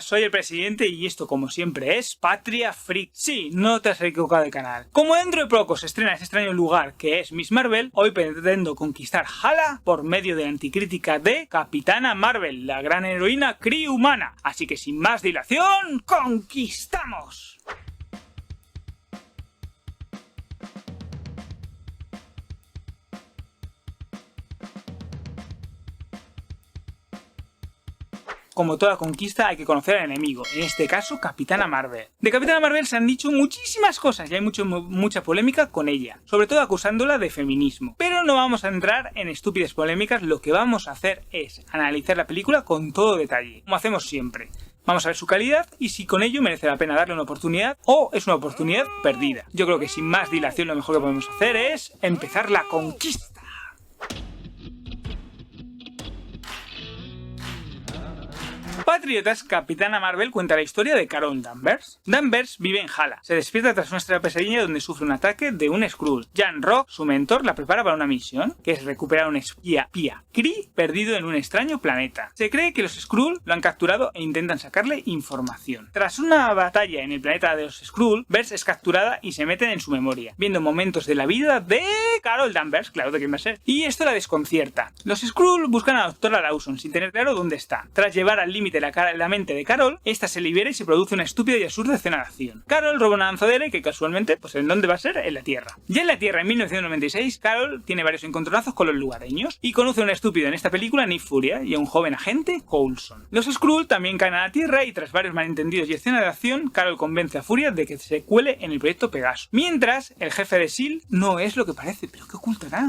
Soy el presidente y esto, como siempre, es Patria Freak. Sí, no te has equivocado de canal. Como dentro de poco se estrena este extraño lugar que es Miss Marvel, hoy pretendo conquistar Hala por medio de la anticrítica de Capitana Marvel, la gran heroína Kree humana. Así que sin más dilación, ¡conquistamos! Como toda conquista hay que conocer al enemigo, en este caso Capitana Marvel. De Capitana Marvel se han dicho muchísimas cosas y hay mucha polémica con ella, sobre todo acusándola de feminismo. Pero no vamos a entrar en estúpidas polémicas, lo que vamos a hacer es analizar la película con todo detalle, como hacemos siempre. Vamos a ver su calidad y si con ello merece la pena darle una oportunidad o es una oportunidad perdida. Yo creo que sin más dilación lo mejor que podemos hacer es empezar la conquista. Patriotas, Capitana Marvel cuenta la historia de Carol Danvers. Danvers vive en Hala. Se despierta tras una extraña pesadilla donde sufre un ataque de un Skrull. Jan Rock, su mentor, la prepara para una misión, que es recuperar un espía Kree perdido en un extraño planeta. Se cree que los Skrull lo han capturado e intentan sacarle información. Tras una batalla en el planeta de los Skrull, Vers es capturada y se meten en su memoria, viendo momentos de la vida de Carol Danvers, claro, de quién va a ser. Y esto la desconcierta. Los Skrull buscan a la doctora Lawson sin tener claro dónde está. Tras llevar al límite la mente de Carol, esta se libera y se produce una estúpida y absurda escena de acción. Carol roba una lanzadera y que casualmente, pues ¿en dónde va a ser? En la Tierra. Ya en la Tierra, en 1996, Carol tiene varios encontronazos con los lugareños y conoce a un estúpido en esta película, Nick Furia, y a un joven agente, Coulson. Los Skrull también caen a la Tierra y tras varios malentendidos y escenas de acción, Carol convence a Furia de que se cuele en el proyecto Pegaso. Mientras, el jefe de S.H.I.E.L.D. no es lo que parece, pero ¿qué ocultará?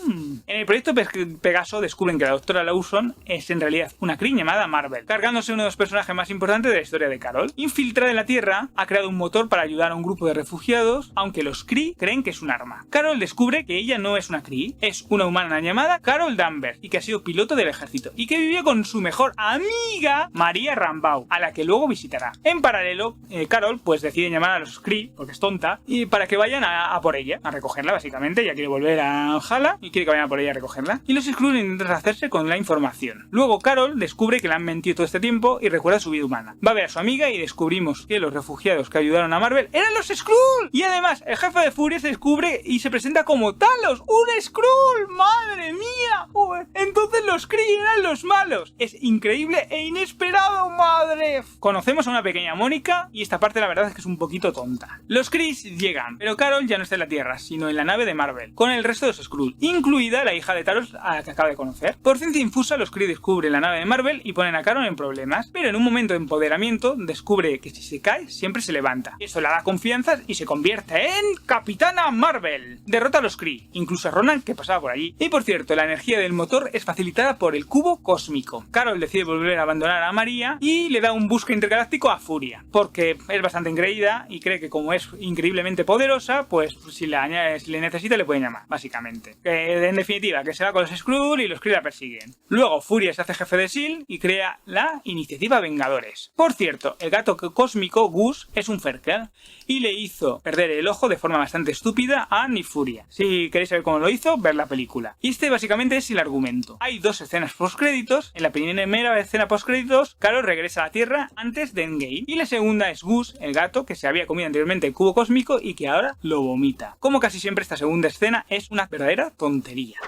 En el proyecto Pegaso descubren que la doctora Lawson es en realidad una Kree llamada Marvel, cargándose uno de los personajes más importantes de la historia de Carol. Infiltrada en la Tierra, ha creado un motor para ayudar a un grupo de refugiados, aunque los Kree creen que es un arma. Carol descubre que ella no es una Kree, es una humana llamada Carol Danvers y que ha sido piloto del ejército y que vivió con su mejor amiga Maria Rambeau, a la que luego visitará. En paralelo, Carol pues decide llamar a los Kree, porque es tonta, y para que vayan a por ella, a recogerla básicamente. Ella quiere volver a Hala y quiere que vayan a por ella a recogerla. Y los Skrull intentan hacerse con la información. Luego Carol descubre que le han mentido todo este tiempo y recuerda su vida humana. Va a ver a su amiga y descubrimos que los refugiados que ayudaron a Marvel eran los Skrull. Y además, el jefe de Furia se descubre y se presenta como Talos, un Skrull. ¡Madre mía! Joder. Entonces los Kree eran los malos. Es increíble e inesperado, madre. Conocemos a una pequeña Mónica y esta parte la verdad es que es un poquito tonta. Los Kree llegan, pero Carol ya no está en la Tierra, sino en la nave de Marvel, con el resto de los Skrull, incluida la hija de Talos a la que acaba de conocer. Por ciencia infusa, los Kree descubren la nave de Marvel y ponen a Carol en problemas, pero en un momento de empoderamiento descubre que si se cae siempre se levanta. Eso le da confianza y se convierte en Capitana Marvel. Derrota a los Kree, incluso a Ronan que pasaba por allí. Y por cierto, la energía del motor es facilitada por el cubo cósmico. Carol decide volver a abandonar a Maria y le da un busca intergaláctico a Furia, porque es bastante engreída y cree que como es increíblemente poderosa, pues si le necesita le pueden llamar, básicamente. En definitiva, que se va con los Skrull y los Kree la persiguen. Luego Furia se hace jefe de S.H.I.E.L.D. y crea la Iniciativa Vengadores. Por cierto, el gato cósmico Gus es un Ferkel y le hizo perder el ojo de forma bastante estúpida a Nick Furia. Si queréis saber cómo lo hizo, ver la película. Y este básicamente es el argumento. Hay dos escenas postcréditos. En la primera escena postcréditos, Carol regresa a la Tierra antes de Endgame. Y la segunda es Gus, el gato que se había comido anteriormente el cubo cósmico y que ahora lo vomita. Como casi siempre, esta segunda escena es una verdadera tontería.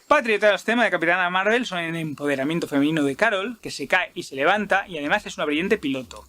Patriota, los temas de Capitana Marvel son el empoderamiento femenino de Carol, que se cae y se levanta y además es una brillante piloto.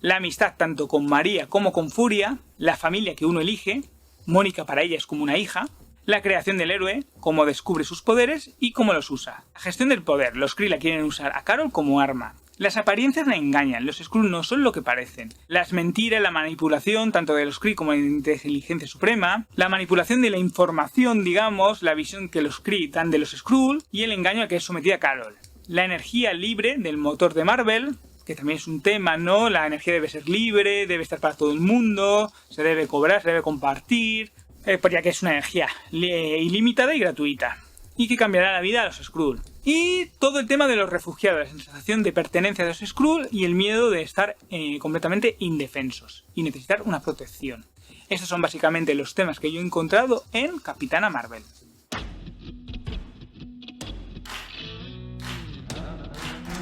La amistad tanto con Maria como con Furia, la familia que uno elige, Mónica para ella es como una hija, la creación del héroe, cómo descubre sus poderes y cómo los usa. La gestión del poder, los Kree la quieren usar a Carol como arma. Las apariencias la engañan, los Skrull no son lo que parecen. Las mentiras, la manipulación, tanto de los Kree como de la inteligencia suprema, la manipulación de la información, digamos, la visión que los Kree dan de los Skrull y el engaño al que es sometida Carol. La energía libre del motor de Marvel, que también es un tema, ¿no? La energía debe ser libre, debe estar para todo el mundo, se debe cobrar, se debe compartir, ya que es una energía ilimitada y gratuita. Y que cambiará la vida a los Skrull. Y todo el tema de los refugiados, la sensación de pertenencia de los Skrull y el miedo de estar completamente indefensos y necesitar una protección. Estos son básicamente los temas que yo he encontrado en Capitana Marvel.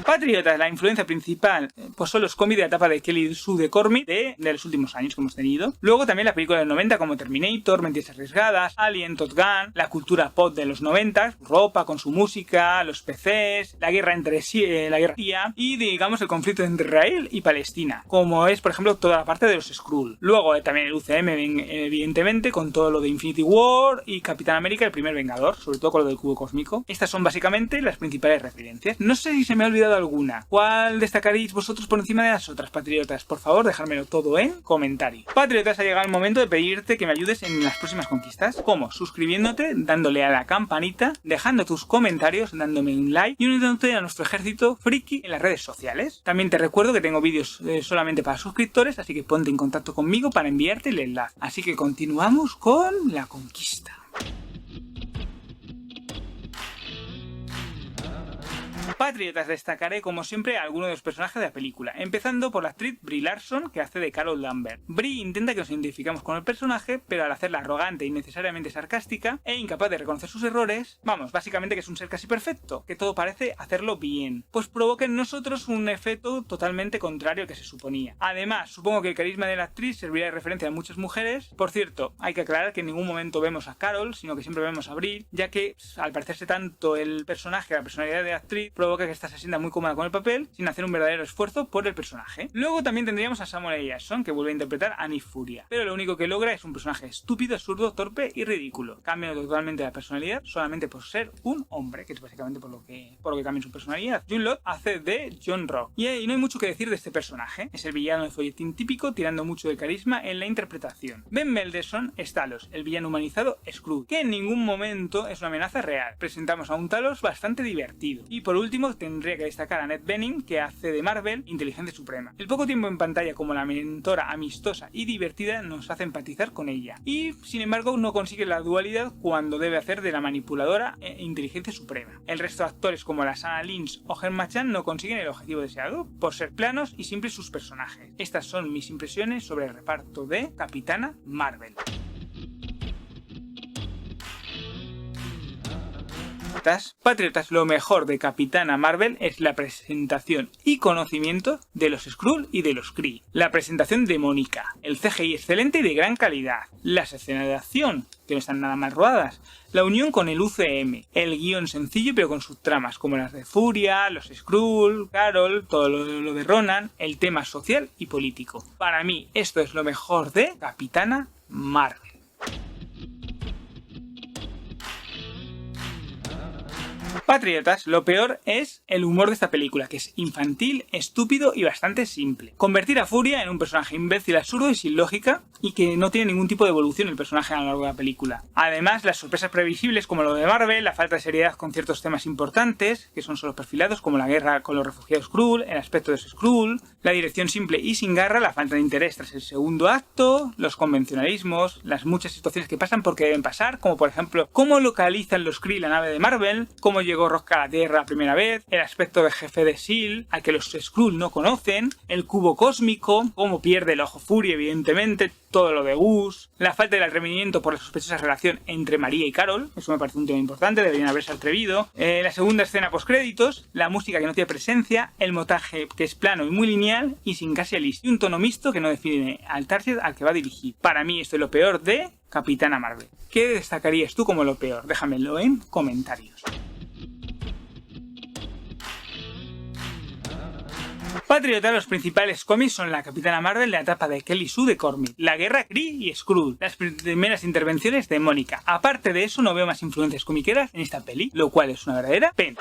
Patriotas, la influencia principal pues son los cómics de la etapa de Kelly Sue DeCormick de los últimos años que hemos tenido. Luego también la película del 90 como Terminator, Mentiras Arriesgadas, Alien, Top Gun, la cultura pop de los 90, ropa con su música, los PCs, la guerra entre la guerra fría y digamos el conflicto entre Israel y Palestina, como es por ejemplo toda la parte de los Skrull. Luego también el UCM evidentemente con todo lo de Infinity War y Capitán América el primer Vengador, sobre todo con lo del cubo cósmico. Estas son básicamente las principales referencias. No sé si se me ha olvidado alguna. ¿Cuál destacaréis vosotros por encima de las otras, patriotas? Por favor, dejármelo todo en comentarios. Patriotas, ha llegado el momento de pedirte que me ayudes en las próximas conquistas. ¿Cómo? Suscribiéndote, dándole a la campanita, dejando tus comentarios, dándome un like y uniéndote a nuestro ejército friki en las redes sociales. También te recuerdo que tengo vídeos solamente para suscriptores, así que ponte en contacto conmigo para enviarte el enlace. Así que continuamos con la conquista. Patriotas, destacaré como siempre a algunos de los personajes de la película, empezando por la actriz Brie Larson, que hace de Carol Danvers. Brie intenta que nos identifiquemos con el personaje, pero al hacerla arrogante y innecesariamente sarcástica e incapaz de reconocer sus errores, vamos, básicamente que es un ser casi perfecto, que todo parece hacerlo bien, pues provoca en nosotros un efecto totalmente contrario al que se suponía. Además, supongo que el carisma de la actriz servirá de referencia a muchas mujeres. Por cierto, hay que aclarar que en ningún momento vemos a Carol, sino que siempre vemos a Brie, ya que al parecerse tanto el personaje a la personalidad de la actriz, provoca que ésta se sienta muy cómoda con el papel sin hacer un verdadero esfuerzo por el personaje. Luego también tendríamos a Samuel L. Jackson, que vuelve a interpretar a Nick Furia, pero lo único que logra es un personaje estúpido, absurdo, torpe y ridículo. Cambia totalmente la personalidad solamente por ser un hombre, que es básicamente por lo que cambia su personalidad. Jude Law hace de John Rock y no hay mucho que decir de este personaje. Es el villano de folletín típico, tirando mucho de carisma en la interpretación. Ben Mendelsohn es Talos, el villano humanizado Skrull, que en ningún momento es una amenaza real. Presentamos a un Talos bastante divertido. Y por último tendría que destacar a Annette Bening, que hace de Marvel Inteligencia Suprema. El poco tiempo en pantalla como la mentora amistosa y divertida nos hace empatizar con ella, y sin embargo no consigue la dualidad cuando debe hacer de la manipuladora e Inteligencia Suprema. El resto de actores como la Sana Lynch o Gemma Chan no consiguen el objetivo deseado por ser planos y simples sus personajes. Estas son mis impresiones sobre el reparto de Capitana Marvel. Patriotas, lo mejor de Capitana Marvel es la presentación y conocimiento de los Skrull y de los Kree, la presentación de Mónica, el CGI excelente y de gran calidad, las escenas de acción, que no están nada mal rodadas, la unión con el UCM, el guión sencillo pero con subtramas como las de Furia, los Skrull, Carol, todo lo de Ronan, el tema social y político. Para mí esto es lo mejor de Capitana Marvel. Patriotas, lo peor es el humor de esta película, que es infantil, estúpido y bastante simple. Convertir a Furia en un personaje imbécil, absurdo y sin lógica, y que no tiene ningún tipo de evolución el personaje a lo largo de la película. Además, las sorpresas previsibles como lo de Marvel, la falta de seriedad con ciertos temas importantes, que son solo perfilados, como la guerra con los refugiados Skrull, el aspecto de los Skrull, la dirección simple y sin garra, la falta de interés tras el segundo acto, los convencionalismos, las muchas situaciones que pasan porque deben pasar, como por ejemplo, cómo localizan los Kree la nave de Marvel, cómo llegó Rock a la Tierra la primera vez, el aspecto de jefe de S.H.I.E.L.D., al que los Skrull no conocen, el cubo cósmico, cómo pierde el ojo Furia, evidentemente, todo lo de Gus, la falta del atrevimiento por la sospechosa relación entre María y Carol, eso me parece un tema importante, deberían haberse atrevido, la segunda escena postcréditos, la música que no tiene presencia, el montaje que es plano y muy lineal y sin casi alis, y un tono mixto que no define al target al que va a dirigir. Para mí esto es lo peor de Capitana Marvel. ¿Qué destacarías tú como lo peor? Déjamelo en comentarios. Patriota, los principales cómics son la Capitana Marvel, la etapa de Kelly Sue DeCormick, la guerra Kree y Skrull, las primeras intervenciones de Mónica. Aparte de eso, no veo más influencias comiqueras en esta peli, lo cual es una verdadera pena.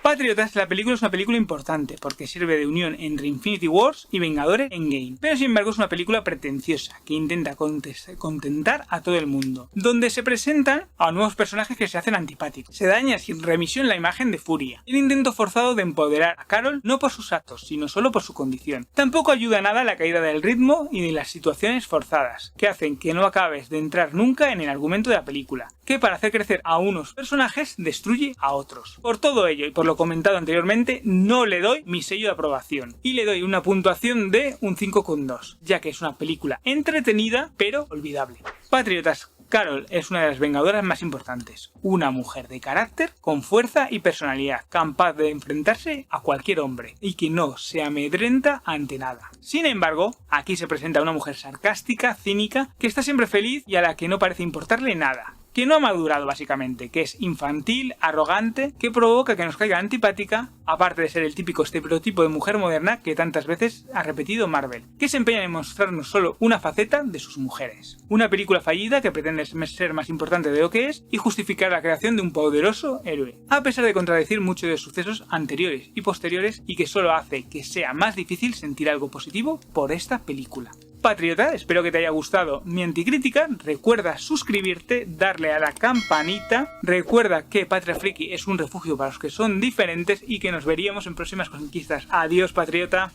Patriotas, la película es una película importante porque sirve de unión entre Infinity Wars y Vengadores Endgame, pero sin embargo es una película pretenciosa que intenta contentar a todo el mundo, donde se presentan a nuevos personajes que se hacen antipáticos. Se daña sin remisión la imagen de Furia, el intento forzado de empoderar a Carol no por sus actos, sino solo por su condición. Tampoco ayuda nada la caída del ritmo y de las situaciones forzadas, que hacen que no acabes de entrar nunca en el argumento de la película, que para hacer crecer a unos personajes destruye a otros. Por todo ello y por lo comentado anteriormente, no le doy mi sello de aprobación y le doy una puntuación de un 5,2, ya que es una película entretenida pero olvidable. Patriotas, Carol es una de las vengadoras más importantes, una mujer de carácter, con fuerza y personalidad, capaz de enfrentarse a cualquier hombre y que no se amedrenta ante nada. Sin embargo, aquí se presenta una mujer sarcástica, cínica, que está siempre feliz y a la que no parece importarle nada. Que no ha madurado básicamente, que es infantil, arrogante, que provoca que nos caiga antipática, aparte de ser el típico estereotipo de mujer moderna que tantas veces ha repetido Marvel, que se empeña en mostrarnos solo una faceta de sus mujeres. Una película fallida que pretende ser más importante de lo que es y justificar la creación de un poderoso héroe, a pesar de contradecir muchos de los sucesos anteriores y posteriores y que solo hace que sea más difícil sentir algo positivo por esta película. Patriota, espero que te haya gustado mi anticrítica, recuerda suscribirte, darle a la campanita, recuerda que Patria Friki es un refugio para los que son diferentes y que nos veríamos en próximas conquistas. Adiós, patriota.